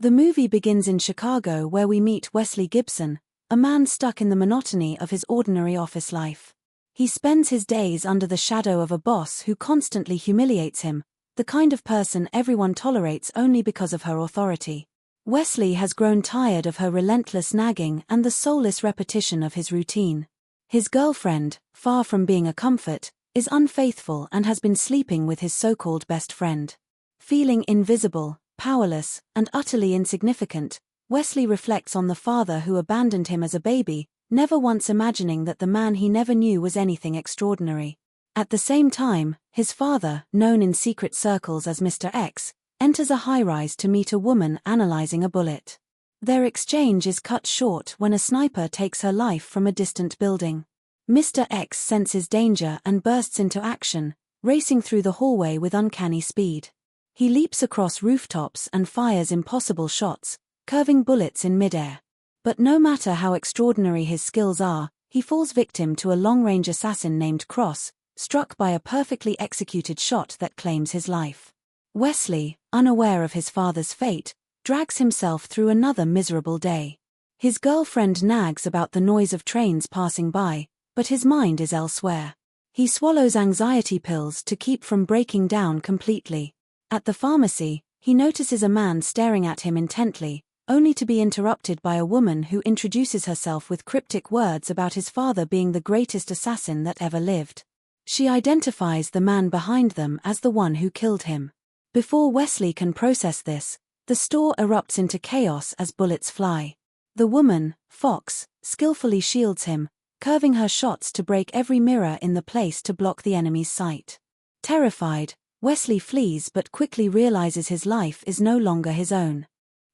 The movie begins in Chicago, where we meet Wesley Gibson, a man stuck in the monotony of his ordinary office life. He spends his days under the shadow of a boss who constantly humiliates him, the kind of person everyone tolerates only because of her authority. Wesley has grown tired of her relentless nagging and the soulless repetition of his routine. His girlfriend, far from being a comfort, is unfaithful and has been sleeping with his so-called best friend. Feeling invisible, powerless, and utterly insignificant, Wesley reflects on the father who abandoned him as a baby, never once imagining that the man he never knew was anything extraordinary. At the same time, his father, known in secret circles as Mr. X, enters a high-rise to meet a woman analyzing a bullet. Their exchange is cut short when a sniper takes her life from a distant building. Mr. X senses danger and bursts into action, racing through the hallway with uncanny speed. He leaps across rooftops and fires impossible shots, curving bullets in midair. But no matter how extraordinary his skills are, he falls victim to a long-range assassin named Cross, struck by a perfectly executed shot that claims his life. Wesley, unaware of his father's fate, drags himself through another miserable day. His girlfriend nags about the noise of trains passing by, but his mind is elsewhere. He swallows anxiety pills to keep from breaking down completely. At the pharmacy, he notices a man staring at him intently, only to be interrupted by a woman who introduces herself with cryptic words about his father being the greatest assassin that ever lived. She identifies the man behind them as the one who killed him. Before Wesley can process this, the store erupts into chaos as bullets fly. The woman, Fox, skillfully shields him, curving her shots to break every mirror in the place to block the enemy's sight. Terrified, Wesley flees but quickly realizes his life is no longer his own.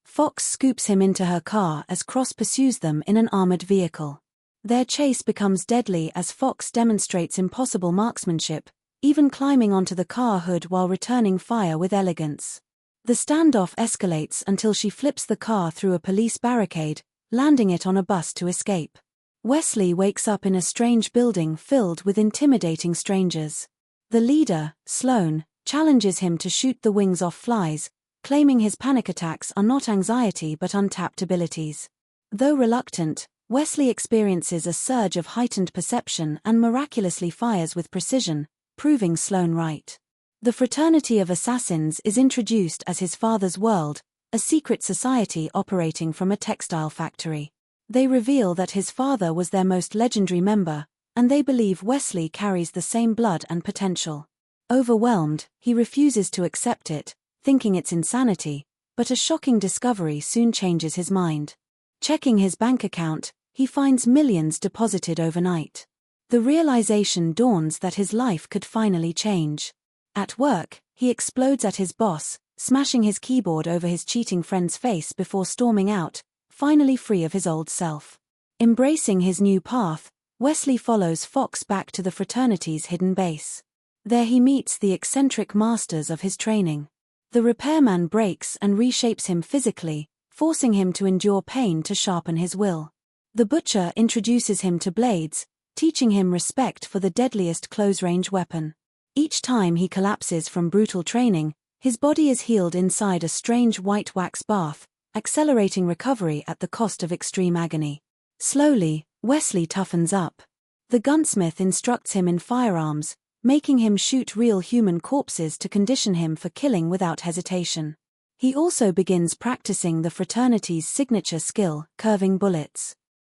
Fox scoops him into her car as Cross pursues them in an armored vehicle. Their chase becomes deadly as Fox demonstrates impossible marksmanship, even climbing onto the car hood while returning fire with elegance. The standoff escalates until she flips the car through a police barricade, landing it on a bus to escape. Wesley wakes up in a strange building filled with intimidating strangers. The leader, Sloan, challenges him to shoot the wings off flies, claiming his panic attacks are not anxiety but untapped abilities. Though reluctant, Wesley experiences a surge of heightened perception and miraculously fires with precision, proving Sloan right. The Fraternity of Assassins is introduced as his father's world, a secret society operating from a textile factory. They reveal that his father was their most legendary member, and they believe Wesley carries the same blood and potential. Overwhelmed, he refuses to accept it, thinking it's insanity, but a shocking discovery soon changes his mind. Checking his bank account, he finds millions deposited overnight. The realization dawns that his life could finally change. At work, he explodes at his boss, smashing his keyboard over his cheating friend's face before storming out, finally free of his old self. Embracing his new path, Wesley follows Fox back to the fraternity's hidden base. There he meets the eccentric masters of his training. The repairman breaks and reshapes him physically, forcing him to endure pain to sharpen his will. The butcher introduces him to blades, teaching him respect for the deadliest close-range weapon. Each time he collapses from brutal training, his body is healed inside a strange white wax bath, accelerating recovery at the cost of extreme agony. Slowly, Wesley toughens up. The gunsmith instructs him in firearms, making him shoot real human corpses to condition him for killing without hesitation. He also begins practicing the fraternity's signature skill, curving bullets.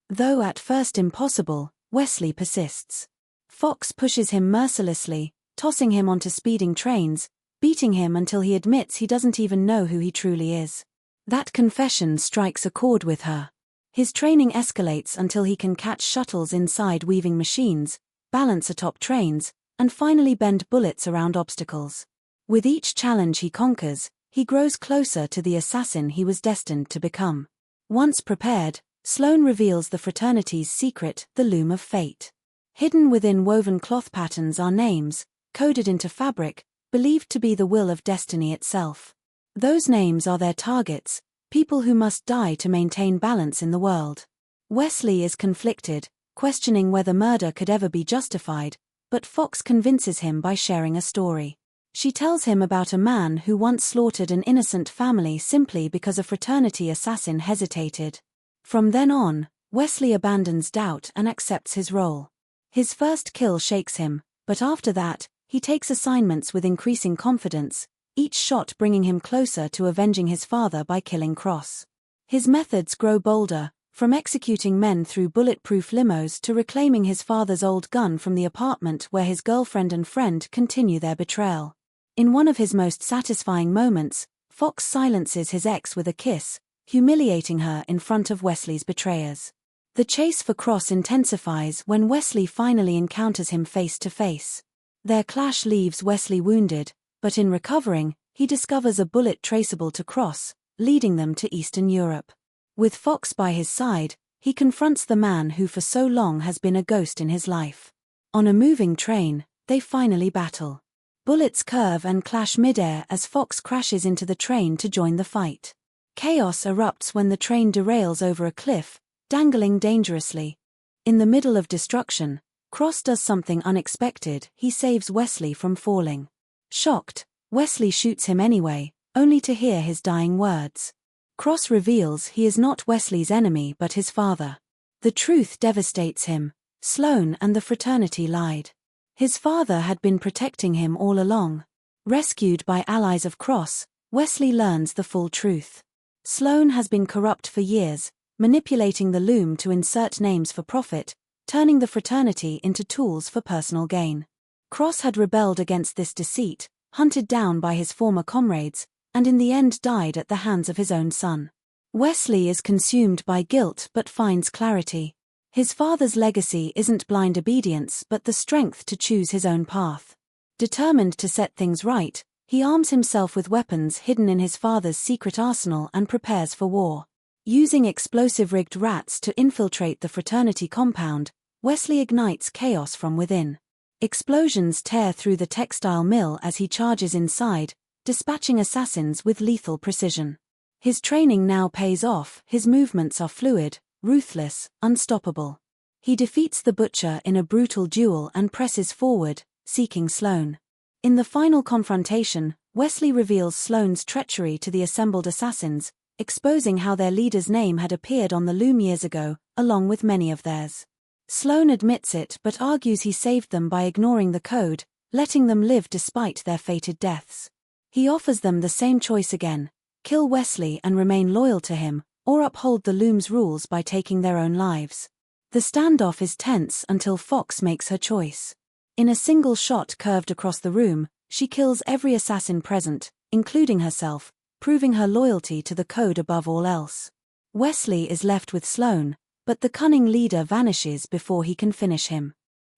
Though at first impossible, Wesley persists. Fox pushes him mercilessly, tossing him onto speeding trains, beating him until he admits he doesn't even know who he truly is. That confession strikes a chord with her. His training escalates until he can catch shuttles inside weaving machines, balance atop trains, and finally bend bullets around obstacles. With each challenge he conquers, he grows closer to the assassin he was destined to become. Once prepared, Sloan reveals the fraternity's secret, the loom of fate. Hidden within woven cloth patterns are names, coded into fabric, believed to be the will of destiny itself. Those names are their targets, people who must die to maintain balance in the world. Wesley is conflicted, questioning whether murder could ever be justified, but Fox convinces him by sharing a story. She tells him about a man who once slaughtered an innocent family simply because a fraternity assassin hesitated. From then on, Wesley abandons doubt and accepts his role. His first kill shakes him, but after that, he takes assignments with increasing confidence, each shot bringing him closer to avenging his father by killing Cross. His methods grow bolder, from executing men through bulletproof limos to reclaiming his father's old gun from the apartment where his girlfriend and friend continue their betrayal. In one of his most satisfying moments, Fox silences his ex with a kiss, humiliating her in front of Wesley's betrayers. The chase for Cross intensifies when Wesley finally encounters him face to face. Their clash leaves Wesley wounded, but in recovering, he discovers a bullet traceable to Cross, leading them to Eastern Europe. With Fox by his side, he confronts the man who for so long has been a ghost in his life. On a moving train, they finally battle. Bullets curve and clash midair as Fox crashes into the train to join the fight. Chaos erupts when the train derails over a cliff, dangling dangerously. In the middle of destruction, Cross does something unexpected. He saves Wesley from falling. Shocked, Wesley shoots him anyway, only to hear his dying words. Cross reveals he is not Wesley's enemy but his father. The truth devastates him. Sloane and the fraternity lied. His father had been protecting him all along. Rescued by allies of Cross, Wesley learns the full truth. Sloane has been corrupt for years, manipulating the loom to insert names for profit, turning the fraternity into tools for personal gain. Cross had rebelled against this deceit, hunted down by his former comrades, and in the end died at the hands of his own son. Wesley is consumed by guilt but finds clarity. His father's legacy isn't blind obedience but the strength to choose his own path. Determined to set things right, he arms himself with weapons hidden in his father's secret arsenal and prepares for war. Using explosive-rigged rats to infiltrate the fraternity compound, Wesley ignites chaos from within. Explosions tear through the textile mill as he charges inside, dispatching assassins with lethal precision. His training now pays off. His movements are fluid, ruthless, unstoppable. He defeats the Butcher in a brutal duel and presses forward, seeking Sloane. In the final confrontation, Wesley reveals Sloane's treachery to the assembled assassins, exposing how their leader's name had appeared on the loom years ago, along with many of theirs. Sloane admits it but argues he saved them by ignoring the code, letting them live despite their fated deaths. He offers them the same choice again: kill Wesley and remain loyal to him, or uphold the loom's rules by taking their own lives. The standoff is tense until Fox makes her choice. In a single shot curved across the room, she kills every assassin present, including herself, proving her loyalty to the code above all else. Wesley is left with Sloane, but the cunning leader vanishes before he can finish him.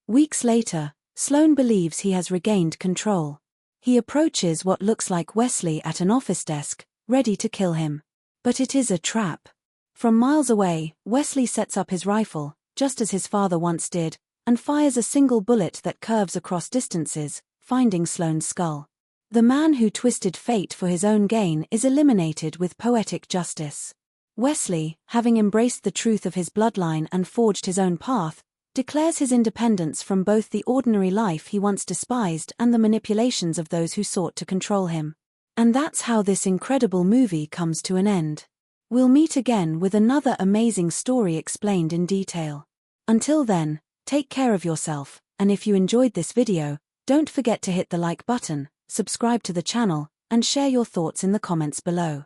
Weeks later, Sloane believes he has regained control. He approaches what looks like Wesley at an office desk, ready to kill him. But it is a trap. From miles away, Wesley sets up his rifle, just as his father once did, and fires a single bullet that curves across distances, finding Sloane's skull. The man who twisted fate for his own gain is eliminated with poetic justice. Wesley, having embraced the truth of his bloodline and forged his own path, declares his independence from both the ordinary life he once despised and the manipulations of those who sought to control him. And that's how this incredible movie comes to an end. We'll meet again with another amazing story explained in detail. Until then, take care of yourself, and if you enjoyed this video, don't forget to hit the like button, subscribe to the channel, and share your thoughts in the comments below.